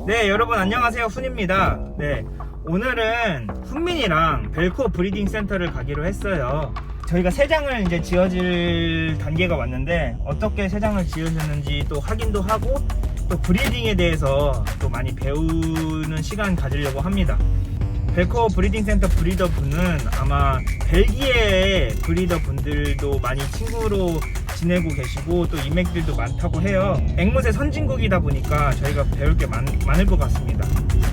네, 여러분 안녕하세요. 훈입니다. 네, 오늘은 훈민이랑 벨코 브리딩 센터를 가기로 했어요. 저희가 새장을 이제 지어질 단계가 왔는데 어떻게 새장을 지으셨는지 또 확인도 하고 또 브리딩에 대해서 또 많이 배우는 시간 가지려고 합니다. 벨코 브리딩 센터 브리더 분은 아마 벨기에 브리더 분들도 많이 친구로 지내고 계시고 또 인맥들도 많다고 해요. 앵무새 선진국이다 보니까 저희가 배울 게 많을 것 같습니다.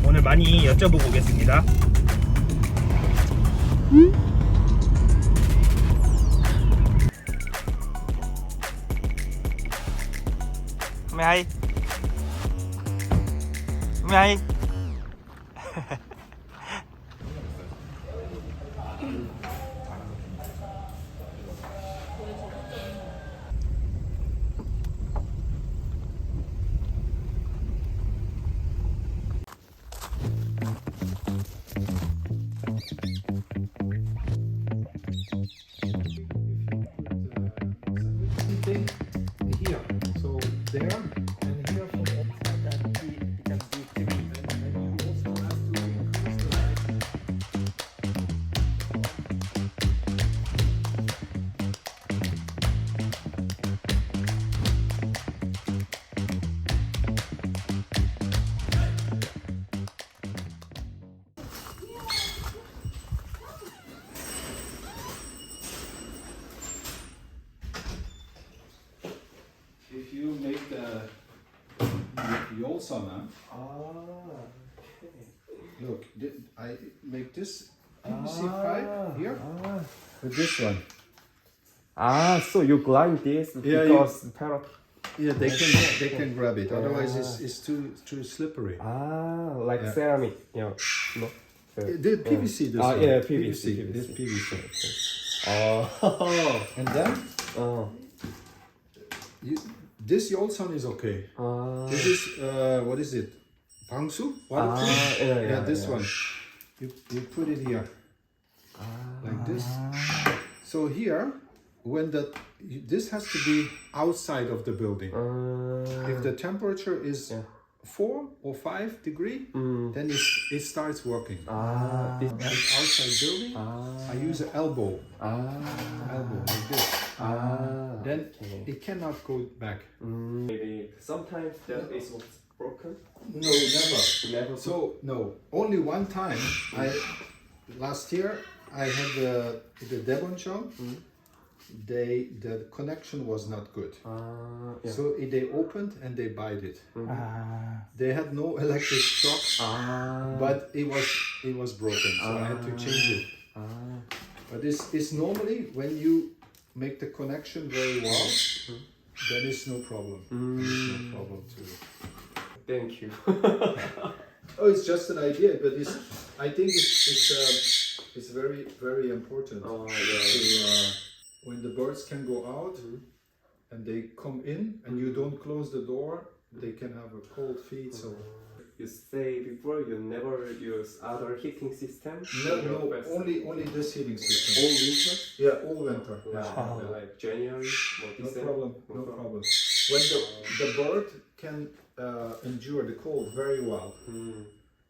오늘 많이 여쭤보고 오겠습니다. 하이. 하이. Here, so there and here from all if you make the old sauna, look, I make this PVC pipe here with this one. So you grind this because parrot. Yeah, they can grab it. Otherwise, it's too slippery. Like Yeah. ceramic, no. The PVC. This one. yeah, PVC. This PVC. Oh. And then Oh. this old sauna is okay. This is what is it? Bangsu? Waterproof? yeah, this yeah. one. You put it here like this. So here, when this has to be outside of the building. If the temperature is 4 or 5 degree, then it starts working. This. It's outside building. I use an elbow like this. Then it cannot go back. Maybe sometimes that is broken. No, never. So no, only one time. Last year I had the Devon show. The connection was not good. So they opened and they bite it. They had no electric shock, but it was broken, so I had to change it. But it's normally when you make the connection very well, then it's no problem. It's no problem to. Thank you. Oh, it's just an idea, but I think it's very very important. When the birds can go out and they come in and you don't close the door, they can have a cold feet. So You say before you never use other heating system. no, only this heating system. All winter. Yeah, all winter. Yeah. Like January or No December. problem. When the bird can endure the cold very well,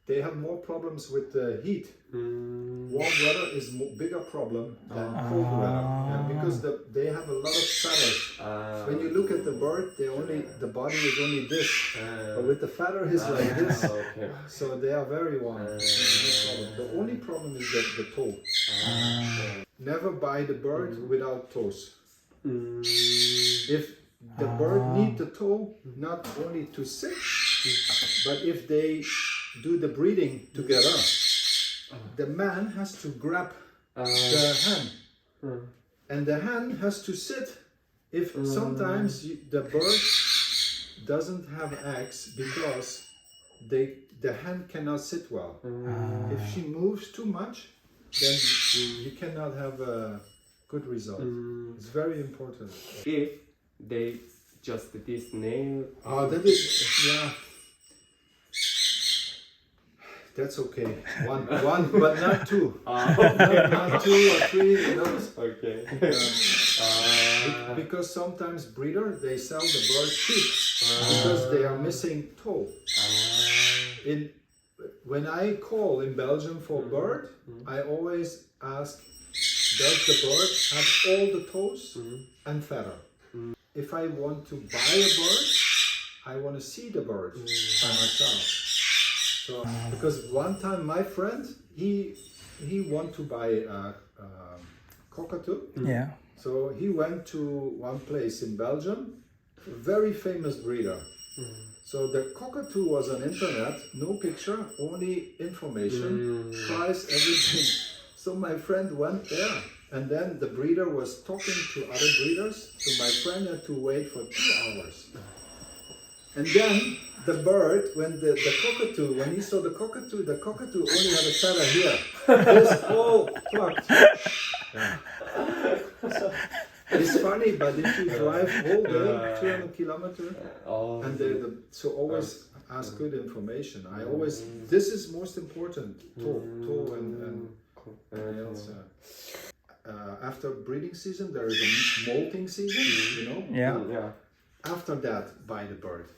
they have more problems with the heat. Warm weather is bigger problem than cold weather, because they have a lot of feathers. When you look at the bird, the body is only this, but with the feather is like this. Okay. So they are very warm. The only problem is the toe. Never buy the bird without toes. If the bird need the toe not only to sit, but if they do the breeding together, the man has to grab the hand, and the hand has to sit. If sometimes the bird doesn't have eggs because the hand cannot sit well. If she moves too much, then you cannot have a good result. It's very important. If they just this nail. That is, yeah. That's okay. One, but not two. Not 2 or 3. You know. Okay. Because sometimes breeder they sell the bird cheap because they are missing toe. when I call in Belgium for bird, I always ask, does the bird have all the toes and feather? If I want to buy a bird, I want to see the bird by myself. So because one time my friend he want to buy a cockatoo. Yeah. So he went to one place in Belgium, a very famous breeder. So the cockatoo was on internet, no picture, only information, price, everything. So my friend went there, and then the breeder was talking to other breeders, so my friend had to wait for 2 hours. And then the bird, when the cockatoo, when he saw the cockatoo only had a feather here. This all plucked. Yeah. So, it's funny, but if you drive whole day, 200 kilometers, and so always ask good information. I always, this is most important, toe and nails. After breeding season, there is a molting season, you know? Yeah. After that, buy the bird.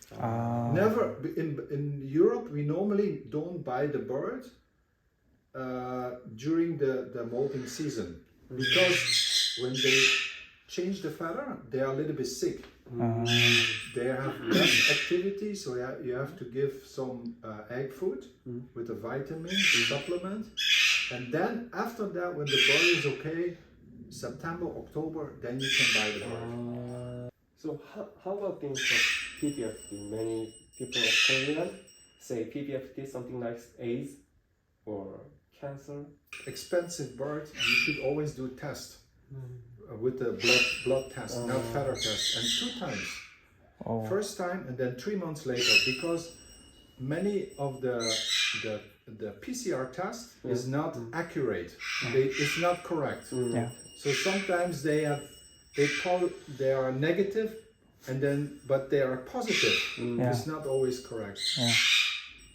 Never, in Europe, we normally don't buy the bird during the molting season, because when they change the feather, they are a little bit sick. They have less activity, so you have to give some egg food with a vitamin supplement. And then after that, when the bird is okay, September, October, then you can buy the bird. So how about things like PBFD? Many people of Korean say PBFD, something like AIDS or cancer. Expensive bird, you should always do a test with the blood test, not feather test, and 2 times. First time and then 3 months later, because many of the PCR test is not accurate. It's not correct. So sometimes they are negative, and then but they are positive. It's not always correct.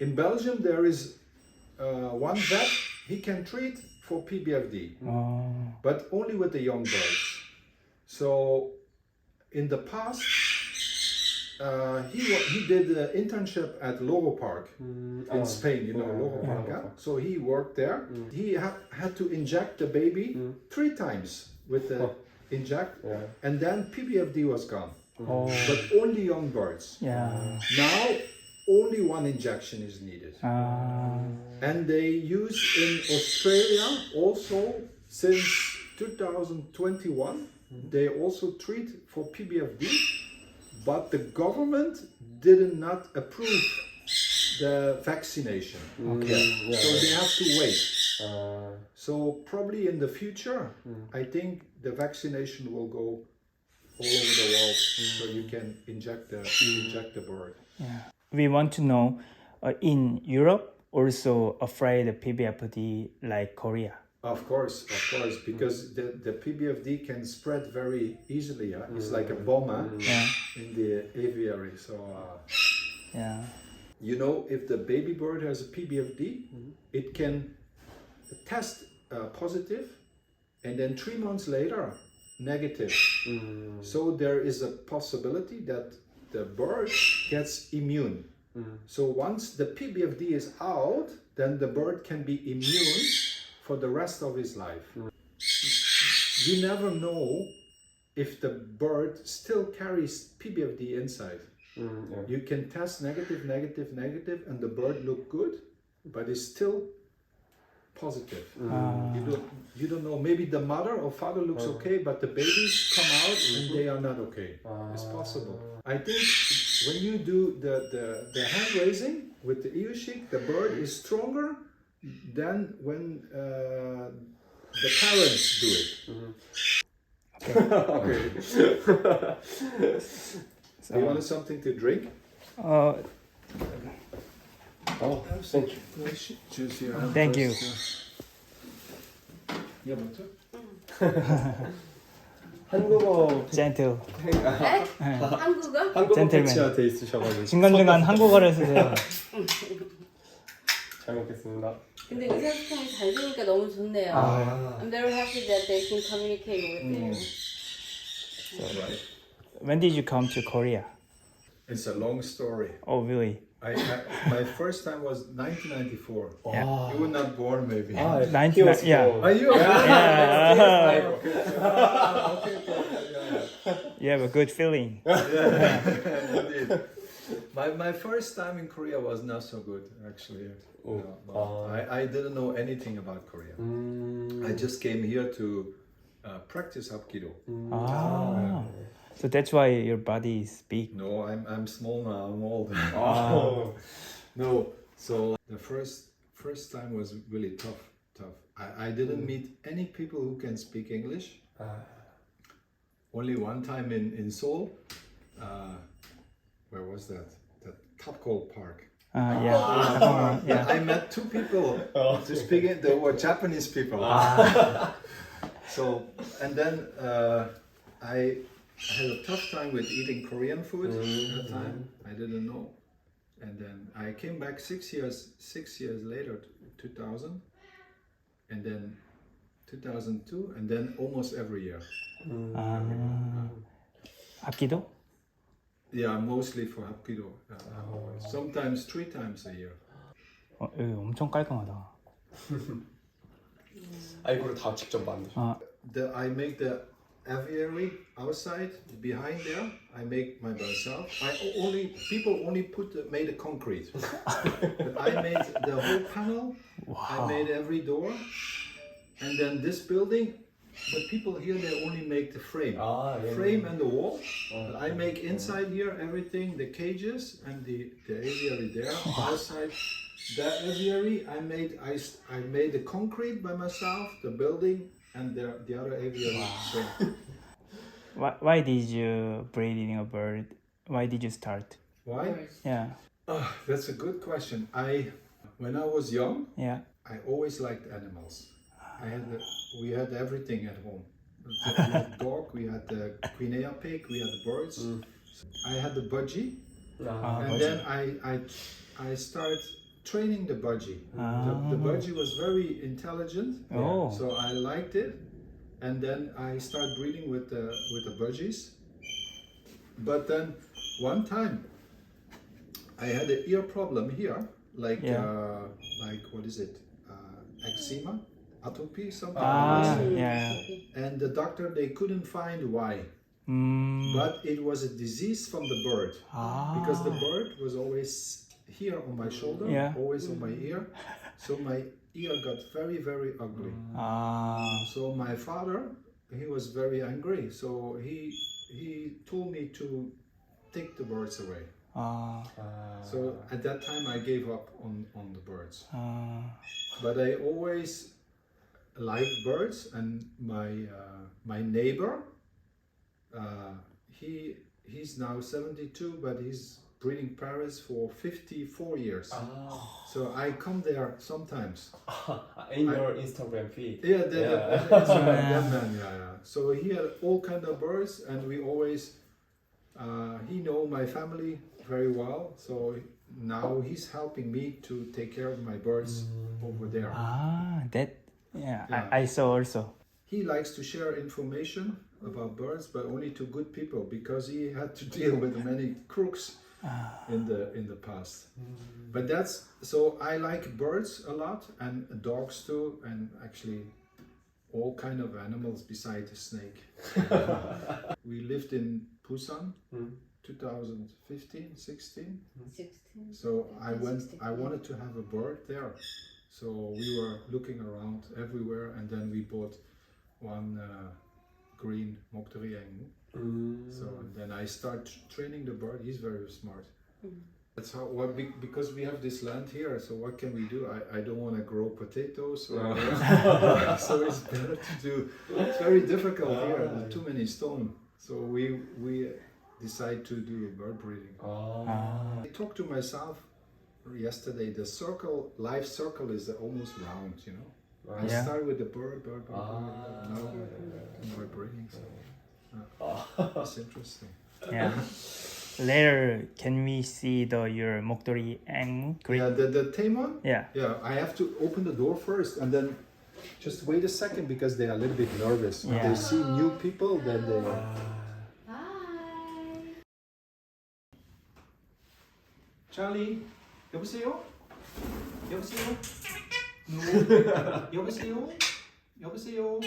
In Belgium, there is one vet. He can treat for PBFD, but only with the young birds. So in the past, he did an internship at Loro Park in Spain. You know Loro Park. Yeah? So he worked there. He had to inject the baby 3 times with the inject, and then PBFD was gone. But only young birds. Now only 1 injection is needed. And they use in Australia also since 2021. They also treat for PBFD, but the government did not approve the vaccination. So they have to wait. So probably in the future, I think the vaccination will go all over the world, so you can inject the bird. We want to know, in Europe, also afraid of PBFD like Korea. Of course, because the PBFD can spread very easily. It's like a bomb in the aviary. So, you know, if the baby bird has a PBFD, it can test positive, and then 3 months later, negative. So there is a possibility that the bird gets immune. So once the PBFD is out, then the bird can be immune for the rest of his life. You never know if the bird still carries PBFD inside. You can test negative, and the bird look good, but it's still positive. You don't know. Maybe the mother or father looks okay, but the babies come out and they are not okay. It's possible. I think when you do the hand raising with the ear shake, the bird is stronger than when the parents do it. So you want something to drink? Thank you. Choose your hand Thank you. Yeah, 먼저? 한국어 Gentle. 한국어 젠틀맨. 패치가 돼 있으셔가지고 중간중간 한국어를 쓰세요. 잘 먹겠습니다. 근데 의사소통이 잘 되니까 너무 좋네요. I'm very happy that they can communicate with you. All right. When did you come to Korea? It's a long story. Oh, really? My first time was 1994. Yeah. You were not born, maybe. Ah, 19, he was yeah. born. Are you? Yeah. Okay. You have a good feeling. Indeed. My first time in Korea was not so good, actually. Oh. No. I didn't know anything about Korea. I just came here to practice Hapkido. Ah. So that's why your body is big. No, I'm small now. I'm old. Oh. No, so the first time was really tough. I didn't meet any people who can speak English. Only one time in Seoul. Where was that? That Kapkol Park. Yeah. Yeah. I met two people to speak it. They were Japanese people. So, and then I had a tough time with eating Korean food at the time. I didn't know. And then I came back 6 years later, 2000. And then 2002, and then almost every year. 합기도? Yeah, mostly for Hapkido. Sometimes 3 times a year. 여기 엄청 깔끔하다. 아, 이거를 다 직접 만드셔. I make the aviary outside, behind there. I make by myself. People only made the concrete. But I made the whole panel. Wow. I made every door. And then this building, the people here, they only make the frame. Frame and the wall. But I make inside here everything, the cages and the aviary there. Outside that aviary, I made the concrete by myself, the building and the other aviary. So, Why did you breeding a bird? Why did you start? why? Yeah. That's a good question. When I was young, Yeah. I always liked animals. We had everything at home. We had dog, we had the quinea pig, we had the birds. I had the budgie, and then I started training the budgie. The budgie was very intelligent, Oh. so I liked it. And then I started breeding with the budgies. But then one time I had an ear problem here, like what is it? Eczema, atopy, something like that. Yeah. And the doctor, they couldn't find why. But it was a disease from the bird, because the bird was always here on my shoulder, always on my ear. So my ear got very, very ugly. So my father, he was very angry. So he told me to take the birds away. So at that time I gave up on the birds. But I always liked birds, and my neighbor, he's now 72, but he's breeding parrots for 54 years. So I come there sometimes. In your Instagram feed. Yeah, that man, yeah. So he had all kind of birds, and we always, he know my family very well. So now he's helping me to take care of my birds over there. I saw also. He likes to share information about birds, but only to good people, because he had to deal with many crooks in the past. But that's so I like birds a lot, and dogs too, and actually all kind of animals besides a snake. We lived in Busan 2015, 16. 16. So I wanted to have a bird there. So we were looking around everywhere, and then we bought one green Moktori Emu. So and then I start training the bird. He's very smart. That's how because we have this land here. So what can we do? I don't want to grow potatoes, so it's better to do. It's very difficult here. There's too many stone. So we decide to do bird breeding. I talked to myself yesterday. The life circle is almost round. You know. I start with the bird, now we're breeding. So. It's interesting. Yeah. Later, can we see your 목도리 앵무? Yeah, the tame one? Yeah. Yeah, I have to open the door first, and then just wait a second, because they are a little bit nervous. When they see new people, then they... Bye. Charlie, 여보세요? 여보세요? 여보세요? 여보세요?